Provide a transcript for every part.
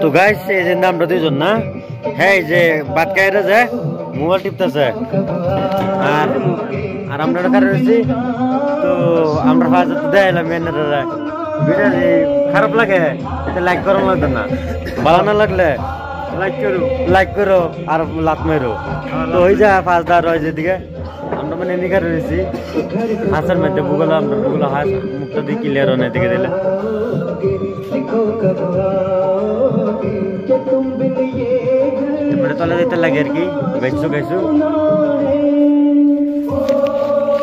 তো গাইস এই যে আমরা দুইজন না হ্যাঁ এই যে ভাত খাইরা যায় মোবাইল টিপতেছে আর আর আমরা কার রয়েছি তো আমরা ফাজত দেখাইলাম মেনেরা ভিডিও খারাপ লাগে এটা লাইক করো লাগবে না ভালো না লাগলে লাইক করো আর লাত মেরো তো ওই যা ফাজদার হয় যেদিকে আমরা মানে এদিকে রয়েছি হাঁসের মধ্যে বুগলো আমরা বুগলো হাঁস মুখটা দিয়ে ক্লিয়ার হয় না এদিকে দিলে মানে তলে দিতে লাগে আর কি গাইছো গাইছো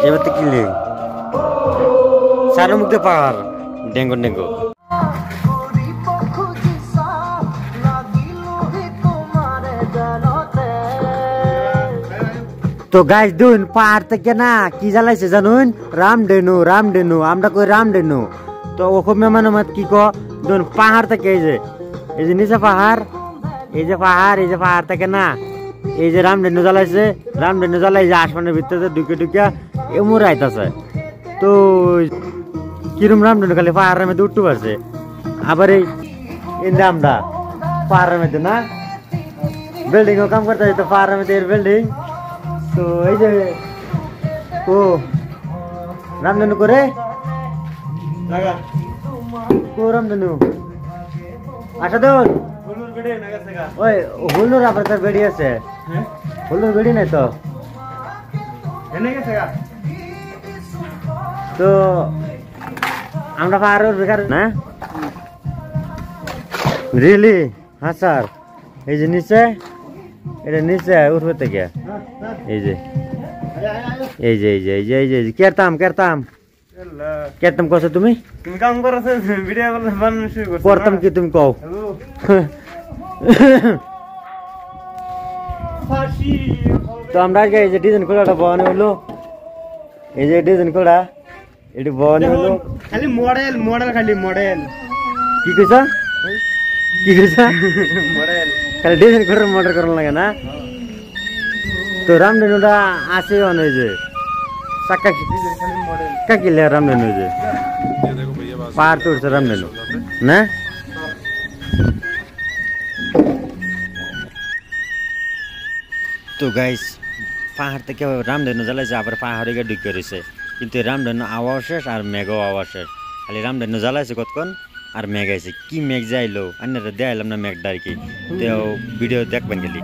এবার তো কিনলে সারা মুখে পাহাড় ডেঙ্গো ডেঙ্গো তো গাছ দুন পাহাড় থেকে না কি জ্বালাইছে জানুন রামধেনু আমরা কই রামধেনু তো অসমীয়া মানুষ মাত কি দুন পাহাড় থেকে এই যে নিচে পাহাড় এই যে পাহাড় থেকে না এই যে রামধেনু জ্বালাই যে আসমানের ভিতরে ঢুকে এমন আইতাছে তো কিরম রামধেনু খালি পাহাড়ের মধ্যে উঠতে পারছে আবার এই আমরা পাহাড়ের মধ্যে না বিল্ডিং ও কাম করতে তো পাহাড়ের মধ্যে বিল্ডিং তো এই যে ও রামধেনু করে রামধেনু আচ্ছা দেখুন ওই হুলুর আবার তার বেড়ি আছে হুলুর বেড়ি নাই তো তো আমরা পাহাড়ের বেকার না রিলি হ্যাঁ স্যার এই যে নিচে এটা নিচে উঠবে থেকে এই যে কেরতাম কছো তুমি কাম করছো ভিডিও বানানো শুরু করছো করতাম কি তুমি কও তো আমরা আজকে এই যে ডিজাইন খোলাটা বনে হলো এই যে ডিজাইন খোলা এটি বনে হলো খালি মডেল খালি মডেল কি কইছা মডেল খালি ডিজাইন করে মডেল করার লাগে না তো রামধেনুটা আছে অনেক যে চাক্কা কাকিলে রামধেনু যে পাহাড় তুলছে রামধেনু না তো গাইস পাহাড় থেকে রামধেনু জ্বালাইছে আবার পাহাড়ে গিয়ে ঢুকে রয়েছে কিন্তু রামধেনু আওয়াজ শেষ আর মেঘও আওয়াজ শেষ খালি রামধেনু জ্বালাইছে কতক্ষণ আর মেঘ আইছে কি মেঘ যাইলো আন্নারা দেখাইলাম না মেঘটা আর কি তো ভিডিও দেখবেন গেলি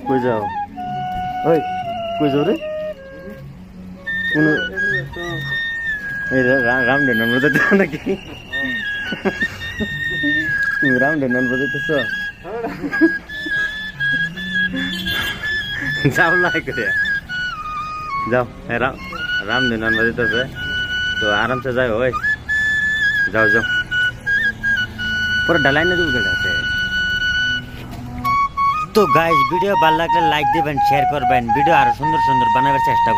কই যাও ওই কই যাও রে কোন এই রামধেনু বলতে নাকি তুমি রামধেনু বলতেছ যাও লাই করে যাও রামধেনু বলতেছে তো আরামসে যাও ওই যাও পুরো ডালাই না দুর্গে যাচ্ছে তো গাইস ভিডিও ভালো লাগলে লাইক দিবেন শেয়ার করবেন ভিডিও আরো সুন্দর বানাবার চেষ্টা